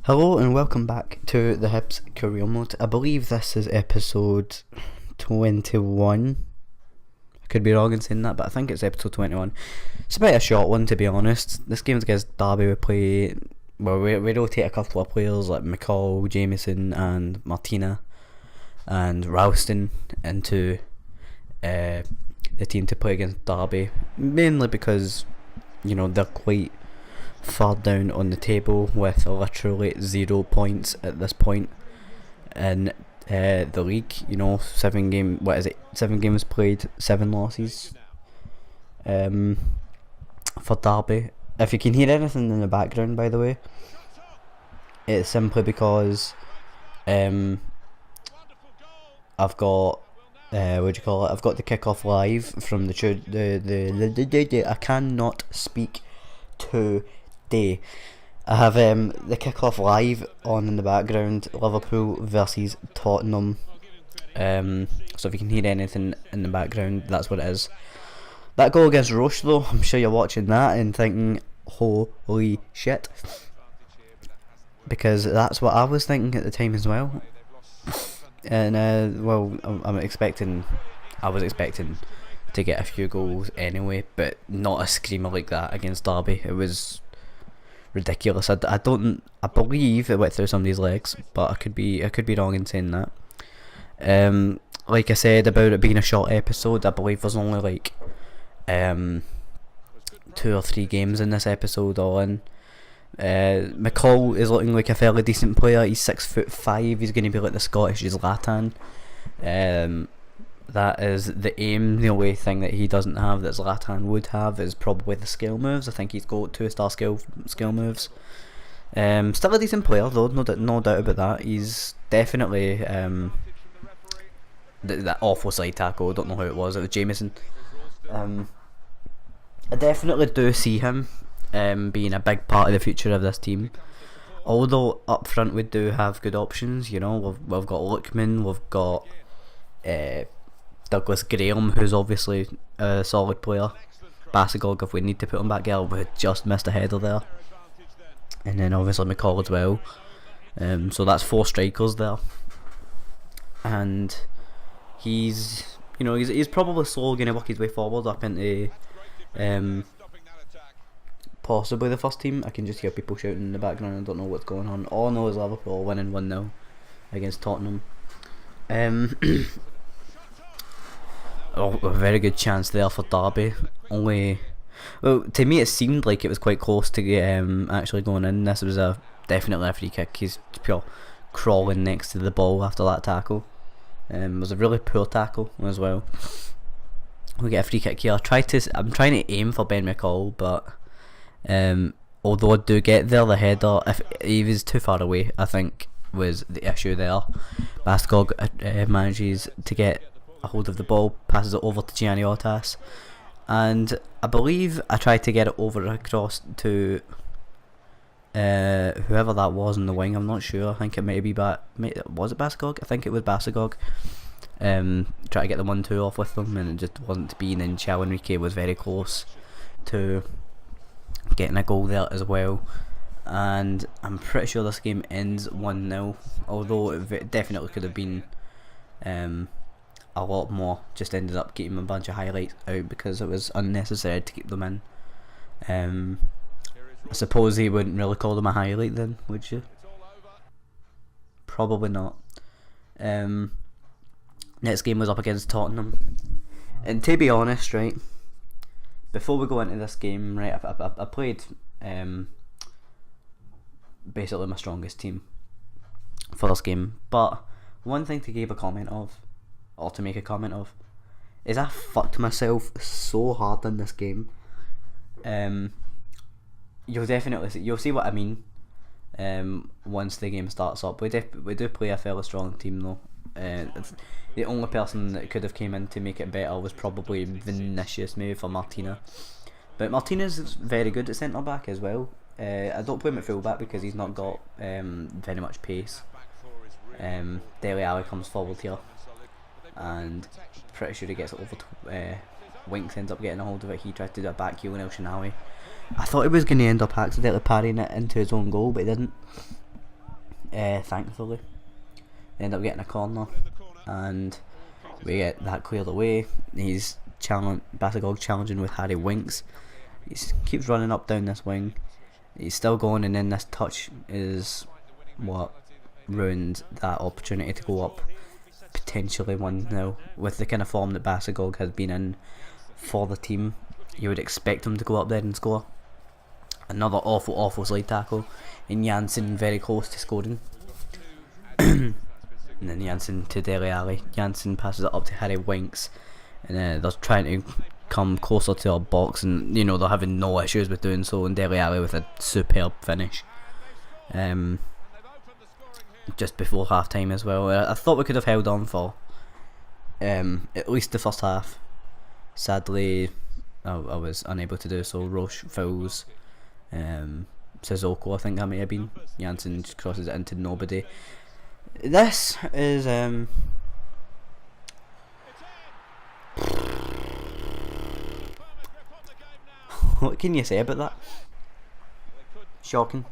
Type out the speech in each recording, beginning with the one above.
Hello and welcome back to the Hibs Career Mode. I believe this is episode 21. I could be wrong in saying that, but I think it's episode 21. It's a bit of a short one, to be honest. This game's against Derby. We rotate a couple of players like McCall, Jameson and Martina and Ralston into the team to play against Derby, mainly because, you know, they're quite far down on the table with literally 0 points at this point in the league. You know, 7 games played, 7 losses for Derby. If you can hear anything in the background, by the way, it's simply because I've got I've got the kickoff live from the I cannot speak today. I have the kickoff live on in the background, Liverpool versus Tottenham. So if you can hear anything in the background, that's what it is. That goal against Roche, though, I'm sure you're watching that and thinking, holy shit, because that's what I was thinking at the time as well. And well, I was expecting to get a few goals anyway, but not a screamer like that against Derby. It was ridiculous. I believe it went through somebody's legs, but I could be wrong in saying that. Like I said about it being a short episode, I believe there's only like 2 or 3 games in this episode all in. McCall is looking like a fairly decent player. He's 6'5". He's going to be like the Scottish Zlatan. That is the aim. The only thing that he doesn't have that Zlatan would have is probably the skill moves. I think he's got 2-star skill moves. Still a decent player though, no doubt about that. He's definitely that awful side tackle. I don't know who it was. It was Jameson. I definitely do see him being a big part of the future of this team. Although up front we do have good options. You know, we've got Lookman, we've got Douglas Graham, who's obviously a solid player. Basagog, if we need to put him back there, we just missed a header there. And then obviously McCall as well. So that's 4 strikers there. And he's probably slowly going to work his way forward up into possibly the first team. I can just hear people shouting in the background. I don't know what's going on. All I know is Liverpool winning 1-0 against Tottenham. A very good chance there for Derby. Well, to me it seemed like it was quite close to actually going in. This was definitely a free kick. He's pure crawling next to the ball after that tackle. It was a really poor tackle as well. We get a free kick here. I'm trying to aim for Ben McCall, but although I do get there, the header, if he was too far away, I think was the issue there. Basagog manages to get a hold of the ball, passes it over to Gianni Ottas, and I believe I tried to get it over across to whoever that was in the wing. I'm not sure. I think it was it Basagog? I think it was Basagog. Try to get the 1-2 off with them, and it just wasn't to be. And then Chao Enrique was very close to getting a goal there as well. And I'm pretty sure this game ends 1-0, although it definitely could have been a lot more. Just ended up keeping a bunch of highlights out because it was unnecessary to keep them in. I suppose he wouldn't really call them a highlight then, would you? Probably not. Next game was up against Tottenham, and to be honest, right, before we go into this game, right, I played basically my strongest team for this game, but one thing to make a comment of is I fucked myself so hard in this game. You'll see what I mean once the game starts up. We do play a fairly strong team though. The only person that could have came in to make it better was probably Vinicius, maybe for Martina. But Martinez is very good at centre back as well. I don't play him at full back because he's not got very much pace. Dele Alli comes forward here, and pretty sure he gets it over to Winks, ends up getting a hold of it. He tried to do a back heel on El Shinawi. I thought he was going to end up accidentally parrying it into his own goal, but he didn't. thankfully. They end up getting a corner, and we get that cleared away. He's Basagog challenging with Harry Winks. He keeps running up down this wing. He's still going, and then this touch is what ruined that opportunity to go up potentially 1-0. With the kind of form that Basagog has been in for the team, you would expect him to go up there and score. Another awful slide tackle, and Janssen very close to scoring. And then Janssen to Dele Alli. Janssen passes it up to Harry Winks, and they're trying to come closer to our box, and you know they're having no issues with doing so. And Dele Alli with a superb finish. Just before half time as well. I thought we could have held on for at least the first half. Sadly, I was unable to do so. Roche fouls Sissoko, I think that may have been. Janssen just crosses it into nobody. This is what can you say about that? Shocking.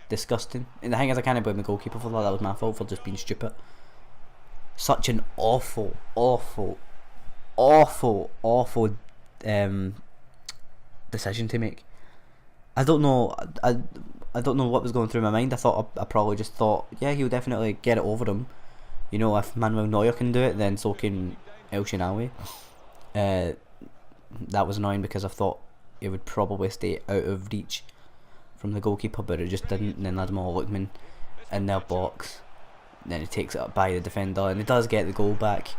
Disgusting. And the thing is, I can't blame the goalkeeper for that. That was my fault for just being stupid. Such an awful decision to make. I don't know. I don't know what was going through my mind. I probably just thought, yeah, he'll definitely get it over him. You know, if Manuel Neuer can do it, then so can El Shaarawy. That was annoying because I thought it would probably stay out of reach from the goalkeeper, but it just didn't. And then Ladimor Lookman in their box, then he takes it up by the defender, and he does get the goal back.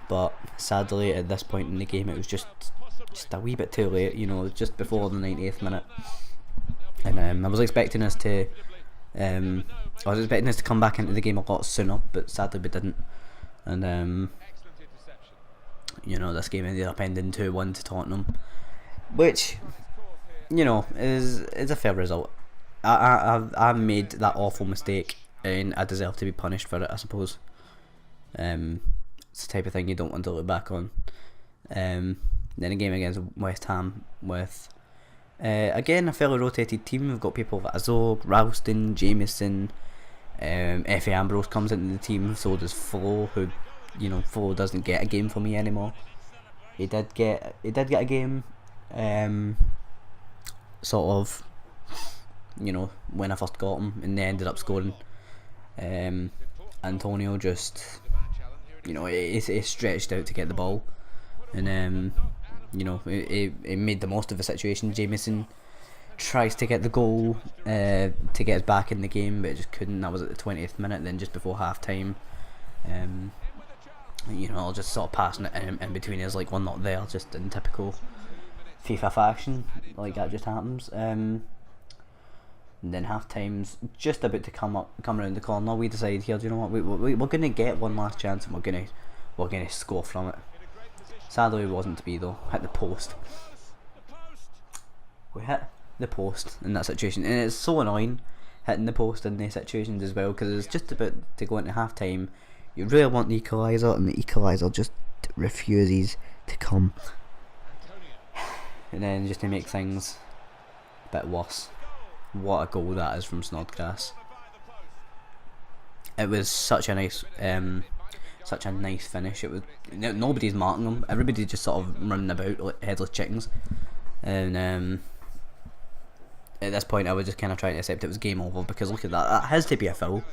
But sadly, at this point in the game, it was just a wee bit too late. You know, just before the 90th minute. And I was expecting us to come back into the game a lot sooner, but sadly we didn't. And you know, this game ended up ending 2-1 to Tottenham, which, you know, is a fair result. I made that awful mistake, and I deserve to be punished for it, I suppose. It's the type of thing you don't want to look back on. Then a game against West Ham with again a fairly rotated team. We've got people like Azog, Ralston, Jameson, Effie Ambrose comes into the team. So does Flo, who, you know, Flo doesn't get a game for me anymore. He did get a game, sort of, you know, when I first got him, and they ended up scoring. Antonio just, you know, he stretched out to get the ball, and you know, he made the most of the situation. Jameson tries to get the goal to get us back in the game, but it just couldn't. That was at the 20th minute, then just before half time. You know, just sort of passing it in between us like we're not there, just in typical FIFA fashion, like that just happens. And then half time's just about to come around the corner. We decide here, do you know what, we're gonna get one last chance, and we're gonna score from it. Sadly, it wasn't to be though. Hit the post. We hit the post in that situation, and it's so annoying hitting the post in these situations as well, because it's just about to go into half time. You really want the equaliser, and the equaliser just refuses to come. And then just to make things a bit worse, what a goal that is from Snodgrass. It was such a nice finish. It was, nobody's marking them. Everybody just sort of running about like headless chickens. And at this point, I was just kind of trying to accept it was game over, because look at that. That has to be a foul.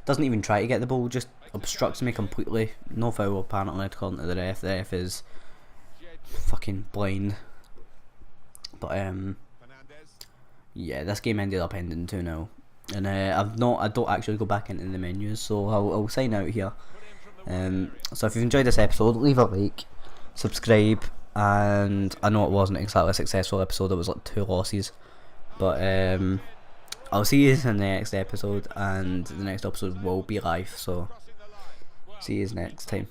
Doesn't even try to get the ball, just obstructs me completely. No foul apparently according to the ref. The ref is fucking blind. But yeah, this game ended up ending 2-0, and I don't actually go back into the menus, so I'll sign out here. So if you've enjoyed this episode, leave a like, subscribe, and I know it wasn't exactly a successful episode. It was like 2 losses, but I'll see you in the next episode, and the next episode will be live, so see you next time.